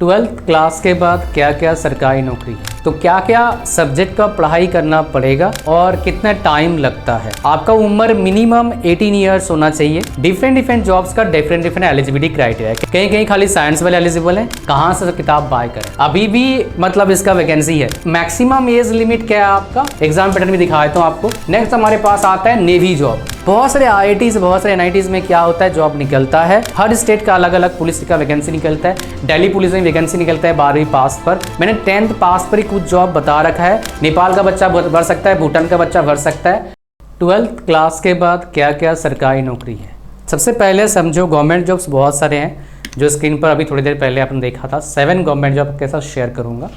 Twelfth class के बाद क्या क्या सरकारी नौकरी है, तो क्या क्या सब्जेक्ट का पढ़ाई करना पड़ेगा और कितना टाइम लगता है। आपका उम्र मिनिमम 18 ईयर्स होना चाहिए। डिफरेंट जॉब्स का डिफरेंट एलिजिबिलिटी क्राइटेरिया है। कहीं कहीं खाली साइंस वाले एलिजिबल है। कहाँ से किताब बाय करें, अभी भी मतलब इसका वैकेंसी है। मैक्सिमम एज लिमिट क्या है आपका, एग्जाम पैटर्न भी दिखा देता हूँ आपको। नेक्स्ट हमारे पास आता है नेवी जॉब। बहुत सारे IITs बहुत सारे NITs में क्या होता है, जॉब निकलता है। हर स्टेट का अलग अलग पुलिस का वैकेंसी निकलता है। दिल्ली पुलिस में वैकेंसी निकलता है 12वीं पास पर। मैंने 10th पास पर ही कुछ जॉब बता रखा है। नेपाल का बच्चा भर सकता है, भूटान का बच्चा भर सकता है। 12th क्लास के बाद क्या क्या सरकारी नौकरी है। सबसे पहले समझो गवर्नमेंट जॉब्स बहुत सारे हैं, जो स्क्रीन पर अभी थोड़ी देर पहले आपने देखा था। 7 गवर्नमेंट जॉब के साथ शेयर करूँगा।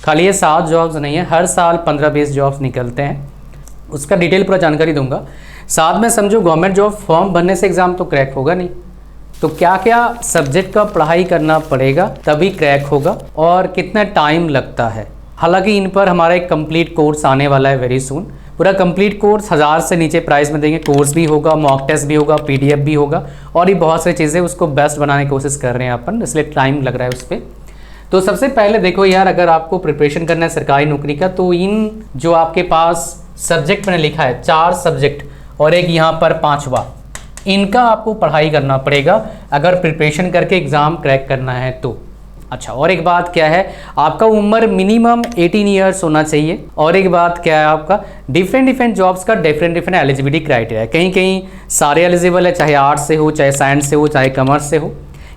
खाली ये 7 जॉब्स नहीं है, हर साल 15-20 जॉब्स निकलते हैं। उसका डिटेल पूरा जानकारी दूंगा। साथ में समझो गवर्नमेंट जॉब फॉर्म भरने से एग्ज़ाम तो क्रैक होगा नहीं, तो क्या क्या सब्जेक्ट का पढ़ाई करना पड़ेगा तभी क्रैक होगा और कितना टाइम लगता है। हालांकि इन पर हमारा एक कंप्लीट कोर्स आने वाला है वेरी सून। पूरा कंप्लीट कोर्स 1000 से नीचे प्राइस में देंगे। कोर्स भी होगा, मॉक टेस्ट भी होगा, PDF भी होगा और ये बहुत सारी चीज़ें उसको बेस्ट बनाने की कोशिश कर रहे हैं अपन, इसलिए टाइम लग रहा है उस पर। तो सबसे पहले देखो यार, अगर आपको प्रिपरेशन करना है सरकारी नौकरी का, तो इन जो आपके पास सब्जेक्ट मैंने लिखा है 4 सब्जेक्ट और एक यहाँ पर 5वां, इनका आपको पढ़ाई करना पड़ेगा अगर प्रिपरेशन करके एग्ज़ाम क्रैक करना है तो। अच्छा, और एक बात क्या है, आपका उम्र मिनिमम 18 ईयर्स होना चाहिए। और एक बात क्या है, आपका डिफरेंट जॉब्स का डिफरेंट एलिजिबिलिटी क्राइटेरिया है। कहीं कहीं सारे एलिजिबल है, चाहे आर्ट्स से हो, चाहे साइंस से हो, चाहे कॉमर्स से हो।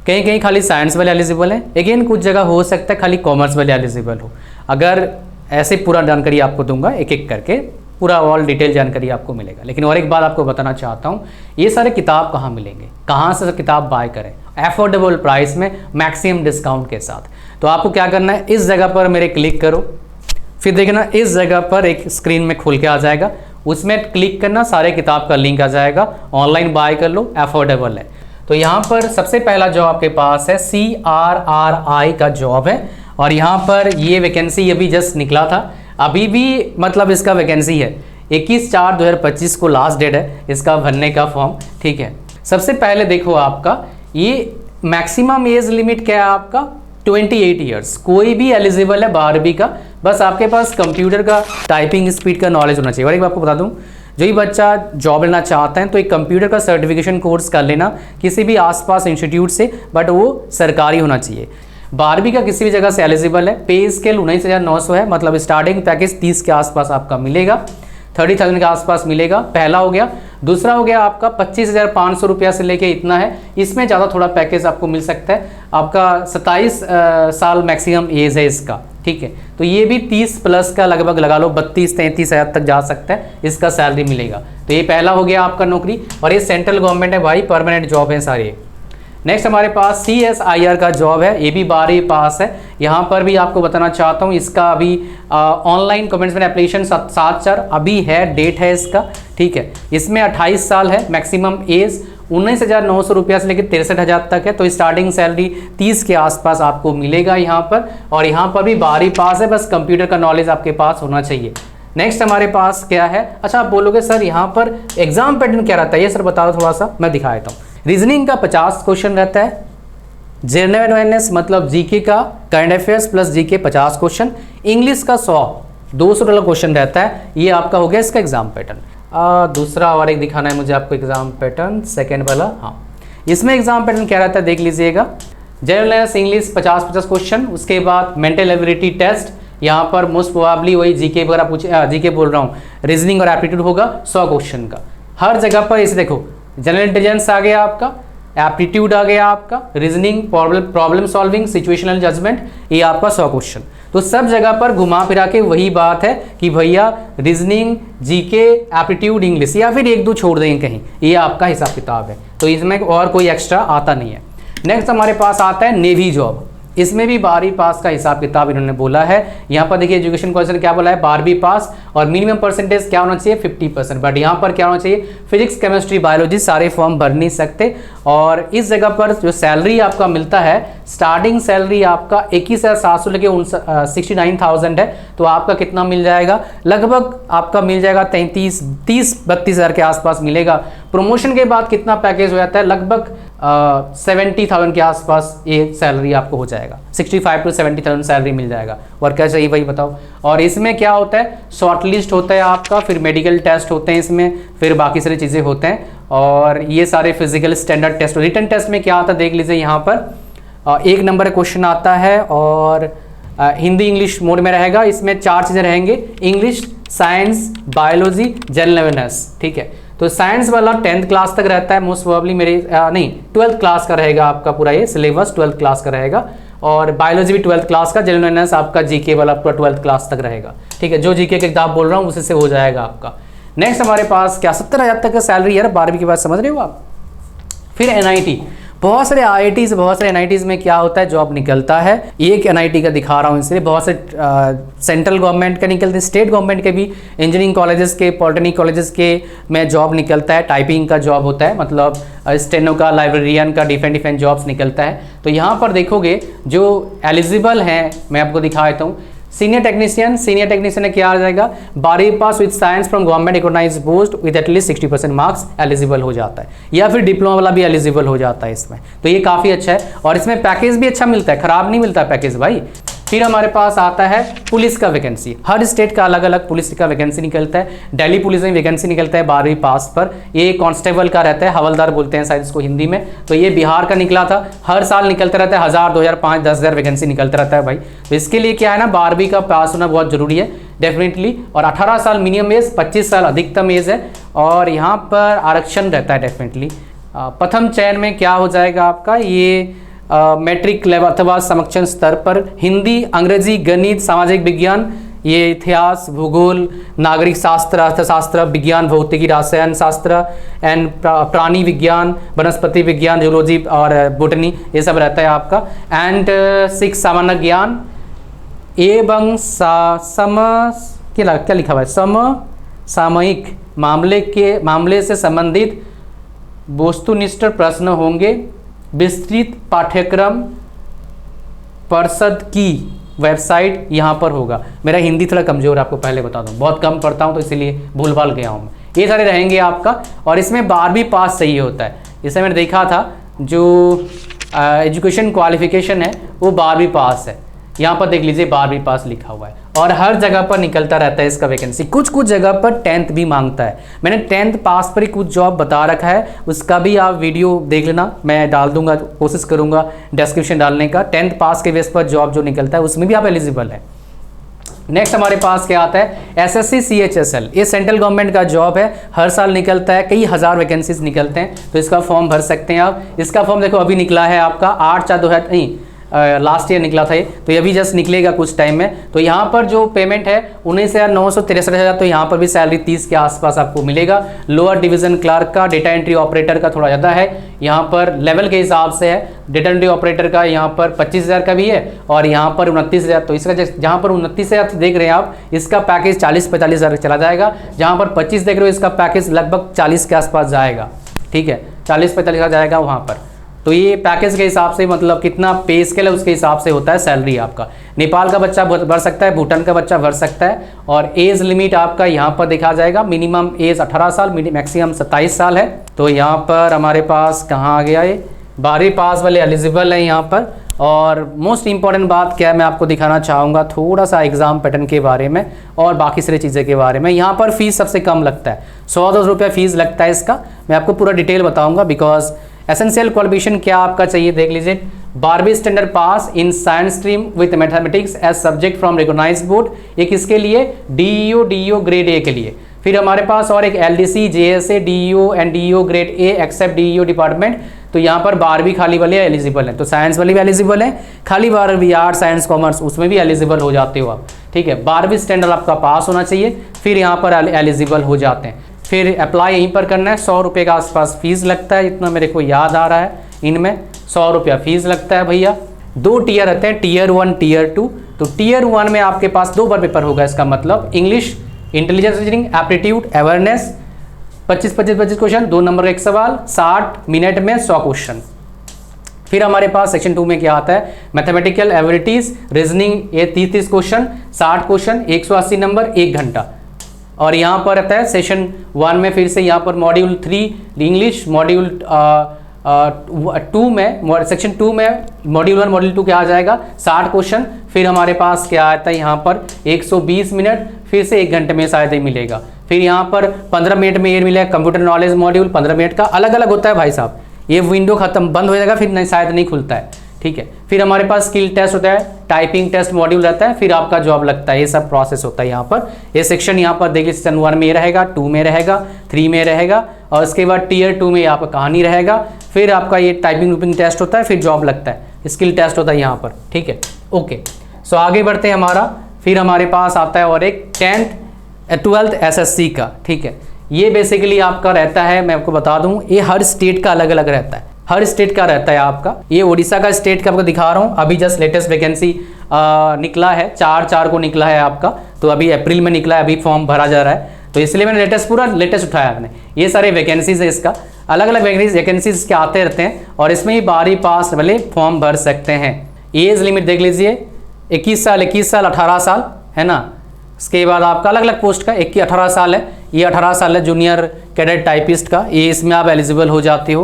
कहीं कहीं खाली साइंस वाले एलिजिबल है। अगेन कुछ जगह हो सकता है खाली कॉमर्स वाले एलिजिबल हो। अगर ऐसे पूरा जानकारी आपको दूंगा, एक एक करके पूरा ऑल डिटेल जानकारी आपको मिलेगा। लेकिन और एक बात आपको बताना चाहता हूँ, ये सारे किताब कहाँ मिलेंगे, कहाँ से किताब बाय करें अफोर्डेबल प्राइस में, मैक्सिमम डिस्काउंट के साथ। तो आपको क्या करना है, इस जगह पर मेरे क्लिक करो, फिर देखना इस जगह पर एक स्क्रीन में खुल के आ जाएगा, उसमें क्लिक करना, सारे किताब का लिंक आ जाएगा। ऑनलाइन बाय कर लो, अफोर्डेबल है। तो यहाँ पर सबसे पहला जॉब आपके पास है CRRI का जॉब है और यहाँ पर ये वैकेंसी अभी जस्ट निकला था। अभी भी मतलब इसका वैकेंसी है। 21/4/2025 को लास्ट डेट है इसका भरने का फॉर्म, ठीक है। सबसे पहले देखो आपका ये मैक्सिमम एज लिमिट क्या है आपका, 28 ईयर्स। कोई भी एलिजिबल है 12वीं का, बस आपके पास कंप्यूटर का टाइपिंग स्पीड का नॉलेज होना चाहिए। और एक बात आपको बता दूं, जो ही बच्चा जॉब लेना चाहता है तो एक कंप्यूटर का सर्टिफिकेशन कोर्स कर लेना किसी भी आसपास इंस्टीट्यूट से, बट वो सरकारी होना चाहिए। 12वीं का किसी भी जगह से एलिजिबल है। पे स्केल 19,900 है, मतलब स्टार्टिंग पैकेज 30 के आसपास आपका मिलेगा, 30,000 के आसपास मिलेगा। पहला हो गया। दूसरा हो गया आपका 25,500 रुपया से लेके इतना है। इसमें ज़्यादा थोड़ा पैकेज आपको मिल सकता है। आपका 27 साल मैक्सिमम एज है इसका, ठीक है। तो ये भी 30 प्लस का लगभग लगा लो, 32-33 हज़ार तक जा सकता है, इसका सैलरी मिलेगा। तो ये पहला हो गया आपका नौकरी और ये सेंट्रल गवर्नमेंट है भाई, परमानेंट जॉब है सारे। नेक्स्ट हमारे पास CSIR का जॉब है, ये भी 12वीं पास है। यहाँ पर भी आपको बताना चाहता हूँ, इसका अभी ऑनलाइन कमेंट्स में एप्लीकेशन 7/4 अभी है, डेट है इसका, ठीक है। इसमें 28 साल है, मैक्सिमम एज 19,900 रुपया से लेकर 63,000 तक है। तो स्टार्टिंग सैलरी 30 के आसपास आपको मिलेगा यहाँ पर। और यहाँ पर भी 12वीं पास है, बस कंप्यूटर का नॉलेज आपके पास होना चाहिए। नेक्स्ट हमारे पास क्या है, अच्छा आप बोलोगे सर यहाँ पर एग्जाम पैटर्न क्या रहता है, ये सर बता दो थोड़ा सा, मैं दिखा देता हूँ। रीजनिंग का 50 क्वेश्चन रहता है, जनरल अवेयरनेस मतलब जीके का, current affairs plus GK 50 question, English का 200 क्वेश्चन रहता है। ये आपका हो गया इसका एग्जाम पैटर्न। दूसरा और एक दिखाना है मुझे आपको एग्जाम पैटर्न, सेकेंड वाला। हाँ, इसमें एग्जाम पैटर्न क्या रहता है देख लीजिएगा। जनरल अवेयरनेस इंग्लिश 50 क्वेश्चन, उसके बाद मेंटल एबिलिटी टेस्ट, यहाँ पर मोस्ट प्रोबेबली वही जीके वगैरह पूछे, जीके बोल रहा हूँ, रीजनिंग और एप्टीट्यूड होगा 100 क्वेश्चन का। हर जगह पर इसे देखो, जनरल इंटेलिजेंस आ गया आपका, एप्टीट्यूड आ गया आपका, reasoning, problem solving, situational judgement, ये आपका 100 क्वेश्चन। तो सब जगह पर घुमा फिरा के वही बात है कि भैया रीजनिंग, जीके, एप्टीट्यूड, इंग्लिश, या फिर 1-2 छोड़ देंगे कहीं, ये आपका हिसाब किताब है। तो इसमें और कोई एक्स्ट्रा आता नहीं है। नेक्स्ट हमारे पास आता है नेवी जॉब। इसमें भी 12वीं पास का हिसाब किताब इन्होंने बोला है। यहाँ पर देखिए एजुकेशन क्वेश्चन क्या बोला है, 12वीं पास और मिनिमम परसेंटेज क्या होना चाहिए 50%। बट यहाँ पर क्या होना चाहिए, फिजिक्स, केमिस्ट्री, बायोलॉजी सारे फॉर्म भर नहीं सकते। और इस जगह पर जो सैलरी आपका मिलता है, स्टार्टिंग सैलरी आपका 21,700 लेके 69,000 है। तो आपका कितना मिल जाएगा, लगभग आपका मिल जाएगा 30-32 हज़ार के आसपास मिलेगा। प्रमोशन के बाद कितना पैकेज हो जाता है, लगभग 70,000 के आसपास ये सैलरी आपको हो जाएगा। 65 to 70,000 सैलरी मिल जाएगा। और क्या चाहिए भाई बताओ। और इसमें क्या होता है, शॉर्ट लिस्ट होता है आपका, फिर मेडिकल टेस्ट होते हैं इसमें, फिर बाकी सारी चीज़ें होते हैं, और ये सारे physical standard test. Written test में क्या आता है देख लीजिए यहाँ पर, 1 नंबर क्वेश्चन आता है और हिंदी इंग्लिश मोड में रहेगा। इसमें 4 चीज़ें रहेंगे, English, science, biology, general awareness. ठीक है, तो साइंस वाला 10th क्लास तक रहता है मोस्ट प्रोबेबली, मेरे नहीं 12th क्लास का रहेगा आपका पूरा ये सिलेबस, 12th क्लास का रहेगा। और बायोलॉजी भी 12th क्लास का, जनरल अवेयरनेस आपका जीके वाला पूरा 12th क्लास तक रहेगा। ठीक है, जो जीके की किताब बोल रहा हूँ उसी से हो जाएगा आपका। नेक्स्ट हमारे पास क्या 70,000 तक का सैलरी यार 12वीं के बाद, समझ रहे हो आप। फिर एनआईटी, बहुत सारे आईआईटीज, बहुत सारे एनआईटीज में क्या होता है, जॉब निकलता है। एक एनआईटी का दिखा रहा हूँ इसलिए, बहुत से सेंट्रल गवर्नमेंट के निकलते हैं, स्टेट गवर्नमेंट के भी, इंजीनियरिंग कॉलेजेस के, पॉलिटेक्निक कॉलेजेस के में जॉब निकलता है। टाइपिंग का जॉब होता है, मतलब स्टेनो का, लाइब्रेरियन का, डिफरेंट जॉब्स निकलता है। तो यहाँ पर देखोगे जो एलिजिबल हैं, मैं आपको दिखा देता हूँ। सीनियर टेक्नीशियन में क्या आ जाएगा, 12वीं pass with science from government recognised post with at least 60% marks eligible हो जाता है, या फिर डिप्लोमा वाला भी एलिजिबल हो जाता है इसमें। तो ये काफ़ी अच्छा है, और इसमें पैकेज भी अच्छा मिलता है, खराब नहीं मिलता पैकेज भाई। फिर हमारे पास आता है पुलिस का वैकेंसी, हर स्टेट का अलग अलग पुलिस का वैकेंसी निकलता है। दिल्ली पुलिस में वैकेंसी निकलता है 12वीं पास पर, ये कांस्टेबल का रहता है, हवलदार बोलते हैं शायद इसको हिंदी में। तो ये बिहार का निकला था, हर साल निकलता रहता है, 1000, 2000, 5, 10,000 वैकेंसी निकलता रहता है भाई। तो इसके लिए क्या है ना, 12वीं का पास होना बहुत जरूरी है डेफिनेटली। और 18 साल मिनिमम एज, 25 साल अधिकतम एज है, और यहाँ पर आरक्षण रहता है डेफिनेटली। प्रथम चयन में क्या हो जाएगा आपका, ये मैट्रिक लेवल अथवा समकक्ष स्तर पर हिंदी, अंग्रेजी, गणित, सामाजिक विज्ञान, ये इतिहास, भूगोल, नागरिक शास्त्र, अर्थशास्त्र, विज्ञान, भौतिकी, रसायन शास्त्र एंड प्राणी विज्ञान, वनस्पति विज्ञान, जूलॉजी और बोटनी, ये सब रहता है आपका। एंड 6 सामान्य ज्ञान एवं क्या लिखा हुआ है, समसामयिक मामले से संबंधित वस्तुनिष्ठ प्रश्न होंगे। विस्तृत पाठ्यक्रम परिषद की वेबसाइट यहाँ पर होगा। मेरा हिंदी थोड़ा कमज़ोर है, आपको पहले बता दूँ, बहुत कम पढ़ता हूँ तो इसीलिए भूल भाल गया हूँ। ये सारे रहेंगे आपका, और इसमें 12वीं पास चाहिए होता है। इसे मैंने देखा था, जो एजुकेशन क्वालिफिकेशन है वो 12वीं पास है। यहाँ पर देख लीजिए 12वीं पास लिखा हुआ है, और हर जगह पर निकलता रहता है इसका वैकेंसी। कुछ जगह पर 10th भी मांगता है। मैंने 10th पास पर ही कुछ जॉब बता रखा है, उसका भी आप वीडियो देख लेना, मैं डाल दूंगा, कोशिश करूंगा डिस्क्रिप्शन डालने का। 10th पास के बेस पर जॉब जो निकलता है उसमें भी आप एलिजिबल है। नेक्स्ट हमारे पास क्या आता है, SSC CHSL, ये सेंट्रल गवर्नमेंट का जॉब है, हर साल निकलता है, कई हज़ार वैकेंसीज निकलते हैं, तो इसका फॉर्म भर सकते हैं आप। इसका फॉर्म देखो अभी निकला है आपका 8/4/2000 नहीं, लास्ट ईयर निकला था ये, तो ये अभी जस्ट निकलेगा कुछ टाइम में। तो यहाँ पर जो पेमेंट है 19,963, तो यहाँ पर भी सैलरी 30 के आसपास आपको मिलेगा। लोअर डिवीजन क्लर्क का, डेटा एंट्री ऑपरेटर का थोड़ा ज़्यादा है, यहाँ पर लेवल के हिसाब से है। डेटा एंट्री ऑपरेटर का यहाँ पर 25,000 का भी है, और यहाँ पर 29,000। तो इसका जहाँ पर 29,000 देख रहे हैं आप, इसका पैकेज 40-45,000 चला जाएगा। जहाँ पर 25 देख रहे हो, इसका पैकेज लगभग 40 के आसपास जाएगा। ठीक है, 40-45,000 जाएगा वहाँ पर। तो ये पैकेज के हिसाब से, मतलब कितना पे स्केल है उसके हिसाब से होता है सैलरी आपका। नेपाल का बच्चा भर सकता है, भूटान का बच्चा भर सकता है। और एज लिमिट आपका यहाँ पर देखा जाएगा, मिनिमम एज 18 साल, मैक्सिमम 27 साल है। तो यहाँ पर हमारे पास कहाँ आ गया ये, 12वीं पास वाले एलिजिबल है यहाँ पर। और मोस्ट इंपॉर्टेंट बात क्या है, मैं आपको दिखाना चाहूँगा थोड़ा सा एग्जाम पैटर्न के बारे में और बाकी सारी चीज़ें के बारे में। यहाँ पर फीस सबसे कम लगता है, 100-200 रुपया फीस लगता है इसका। मैं आपको पूरा डिटेल बताऊँगा, बिकॉज एसेंशियल क्वालिफिकेशन क्या आपका चाहिए देख लीजिए। 12वीं standard pass in science stream with mathematics as subject from recognised board, एक इसके लिए DEO ग्रेड ए के लिए। फिर हमारे पास और एक LDC JSA DEO and DEO grade A except DEO department. तो यहाँ पर 12वीं खाली वाले एलिजिबल हैं, तो साइंस वाले भी एलिजिबल हैं, खाली 12वीं आर्ट साइंस कॉमर्स उसमें भी एलिजिबल हो जाते हो आप। ठीक है, 12वीं स्टैंडर्ड आपका पास होना चाहिए, फिर यहाँ पर एलिजिबल हो जाते हैं। फिर अप्लाई यहीं पर करना है। 100 रुपये का आसपास फीस लगता है, इतना मेरे को याद आ रहा है। इनमें 100 रुपया फीस लगता है भैया। 2 टियर रहते हैं, टियर 1 टियर 2। तो टियर 1 में आपके पास 2 बार पेपर होगा, इसका मतलब English, intelligence reasoning, aptitude, awareness, 25-25 question, 2 number का एक सवाल, 60 मिनट में 100 क्वेश्चन। फिर हमारे पास सेक्शन 2 में क्या आता है, मैथमेटिकल एबिलिटीज, रीजनिंग, ये 30 क्वेश्चन, 60 क्वेश्चन, 180 नंबर, 1 घंटा। और यहाँ पर रहता है सेशन 1 में फिर से यहाँ पर मॉड्यूल 3 इंग्लिश, मॉड्यूल 2 में, सेक्शन 2 में मॉड्यूल 1 मॉड्यूल 2 क्या आ जाएगा 60 क्वेश्चन, फिर हमारे पास क्या आता है यहाँ पर 120 मिनट, फिर से 1 घंटे में शायद ही मिलेगा, फिर यहाँ पर 15 मिनट में ये मिलेगा कंप्यूटर नॉलेज मॉड्यूल 15 मिनट का, अलग अलग होता है भाई साहब। ये विंडो खत्म बंद हो जाएगा, फिर नहीं शायद नहीं खुलता है, ठीक है। फिर हमारे पास स्किल टेस्ट होता है, टाइपिंग टेस्ट मॉड्यूल रहता है, फिर आपका जॉब लगता है, ये सब प्रोसेस होता है यहाँ पर। ये सेक्शन यहाँ पर देखिए सेक्शन 1 में रहेगा, 2 में रहेगा, 3 में रहेगा, और उसके बाद टीयर 2 में यहाँ पर कहानी रहेगा, फिर आपका ये टाइपिंग रूपिंग टेस्ट होता है, फिर जॉब लगता है, स्किल टेस्ट होता है यहाँ पर, ठीक है। ओके, सो आगे बढ़ते हैं हमारा, फिर हमारे पास आता है और एक 10th 12th SSC का, ठीक है। ये बेसिकली आपका रहता है, मैं आपको बता दूं, ये हर स्टेट का अलग अलग रहता है, हर स्टेट का रहता है आपका। ये उड़ीसा का स्टेट का आपको दिखा रहा हूँ, अभी जस्ट लेटेस्ट वैकेंसी निकला है, 4/4 को निकला है आपका, तो अभी अप्रैल में निकला है, अभी फॉर्म भरा जा रहा है, तो इसलिए मैंने पूरा लेटेस्ट उठाया आपने। ये सारे वैकेंसीज है, इसका अलग अलग वैकेंसीज के आते रहते हैं, और इसमें ही 12वीं पास वाले फॉर्म भर सकते हैं। एज लिमिट देख लीजिए, 21 साल 18 साल है ना। उसके बाद आपका अलग अलग पोस्ट का 18 साल है, ये 18 साल है जूनियर कैडेट टाइपिस्ट का, ये इसमें आप एलिजिबल हो जाते हो।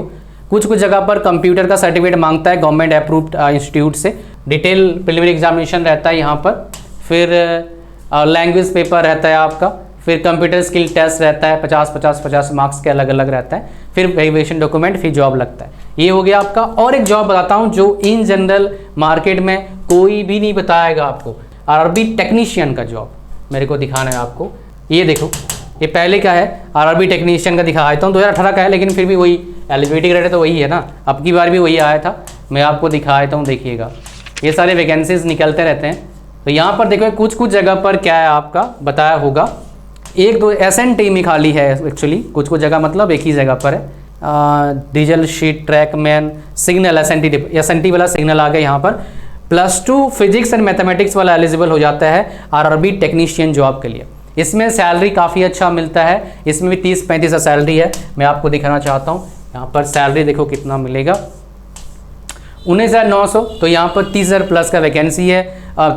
कुछ जगह पर कंप्यूटर का सर्टिफिकेट मांगता है गवर्नमेंट अप्रूव्ड इंस्टीट्यूट से, डिटेल प्रिलिमिनरी एग्जामिनेशन रहता है यहाँ पर, फिर लैंग्वेज पेपर रहता है आपका, फिर कंप्यूटर स्किल टेस्ट रहता है 50 मार्क्स के अलग अलग रहता है, फिर वेरिफिकेशन डॉक्यूमेंट, फिर जॉब लगता है। ये हो गया आपका। और एक जॉब बताता हूँ जो इन जनरल मार्केट में कोई भी नहीं बताएगा आपको, आरआरबी टेक्नीशियन का जॉब मेरे को दिखाना है आपको। ये देखो, ये पहले का है, आरआरबी टेक्नीशियन का दिखा देता हूँ, 2018 का है, लेकिन फिर भी वही एलिजिबिलिटी क्राइटेरिया तो वही है ना, अब की बार भी वही आया था, मैं आपको दिखा देता हूँ, देखिएगा। ये सारे वैकेंसीज निकलते रहते हैं, तो यहाँ पर देखो कुछ जगह पर क्या है आपका बताया होगा, 1-2 SNT में खाली है एक्चुअली, कुछ जगह मतलब एक ही जगह पर है। Diesel sheet track man signal SNT वाला सिग्नल आ गया यहाँ पर। +2 फिजिक्स एंड मैथमेटिक्स वाला एलिजिबल हो जाता है आरआरबी टेक्नीशियन जॉब के लिए। इसमें सैलरी काफ़ी अच्छा मिलता है, इसमें भी 30-35 सैलरी है। मैं आपको दिखाना चाहता हूँ, यहाँ पर सैलरी देखो कितना मिलेगा, 19,900। तो यहाँ पर 30,000 प्लस का वैकेंसी है,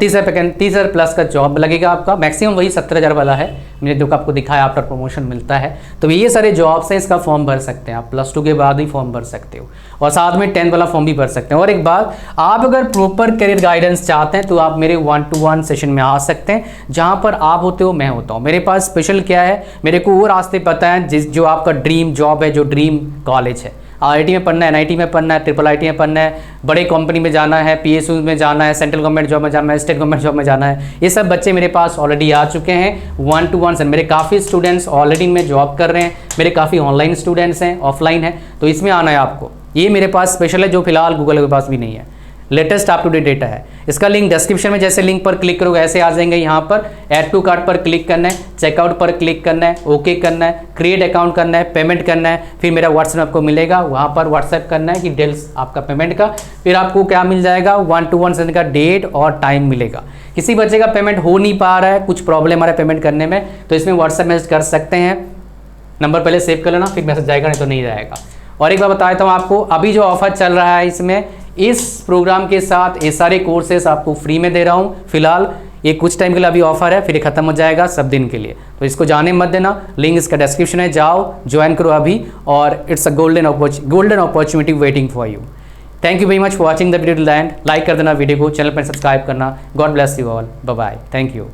30,000 प्लस का जॉब लगेगा आपका, मैक्सिमम वही 17,000 वाला है, मैंने जो आपको दिखाया आफ्टर प्रमोशन मिलता है। तो ये सारे जॉब्स हैं, इसका फॉर्म भर सकते हैं आप, +2 के बाद ही फॉर्म भर सकते हो, और साथ में 10th वाला फॉर्म भी भर सकते हैं। और एक बात, आप अगर प्रॉपर करियर गाइडेंस चाहते हैं तो आप मेरे 1-to-1 सेशन में आ सकते हैं, जहाँ पर आप होते हो मैं होता हूँ। मेरे पास स्पेशल क्या है, मेरे को वो रास्ते पता है जो आपका ड्रीम जॉब है, जो ड्रीम कॉलेज है, IIT में पढ़ना है, NIT में पढ़ना है, IIIT में पढ़ना है, बड़े कंपनी में जाना है, PSU में जाना है, सेंट्रल गवर्नमेंट जॉब में जाना है, स्टेट गवर्नमेंट जॉब में जाना है, ये सब बच्चे मेरे पास ऑलरेडी आ चुके हैं 1-to-1 से। मेरे काफ़ी स्टूडेंट्स ऑलरेडी में जॉब कर रहे हैं, मेरे काफ़ी ऑनलाइन स्टूडेंट्स हैं, ऑफलाइन है, तो इसमें आना है आपको। ये मेरे पास स्पेशल है, जो फिलहाल गूगल के पास भी नहीं है, latest up to date data है। इसका लिंक डिस्क्रिप्शन में, जैसे लिंक पर क्लिक करोगे ऐसे आ जाएंगे, यहाँ पर ऐड टू कार्ट पर क्लिक करना है, चेकआउट पर क्लिक करना है, ओके करना है, क्रिएट अकाउंट करना है, पेमेंट करना है, फिर मेरा व्हाट्सएप आपको मिलेगा, वहाँ पर व्हाट्सएप करना है कि डिटेल्स आपका पेमेंट का, फिर आपको क्या मिल जाएगा 1-to-1 सेशन का डेट और टाइम मिलेगा। किसी बच्चे का पेमेंट हो नहीं पा रहा है, कुछ प्रॉब्लम आ रहा है पेमेंट करने में, तो इसमें व्हाट्सएप मैसेज कर सकते हैं, नंबर पहले सेव कर लेना, फिर मैसेज जाएगा, नहीं तो नहीं जाएगा। और एक बार बता देता हूँ आपको, अभी जो ऑफर चल रहा है इसमें, इस प्रोग्राम के साथ ये सारे कोर्सेस आपको फ्री में दे रहा हूँ फिलहाल। ये कुछ टाइम के लिए अभी ऑफर है, फिर ये खत्म हो जाएगा सब दिन के लिए, तो इसको जाने मत देना। लिंक इसका डिस्क्रिप्शन है, जाओ ज्वाइन करो अभी, और it's a golden opportunity waiting for you. Thank you very much for watching the video to the end. Like कर देना वीडियो को, चैनल पर सब्सक्राइब करना। God bless you all, bye bye, thank you.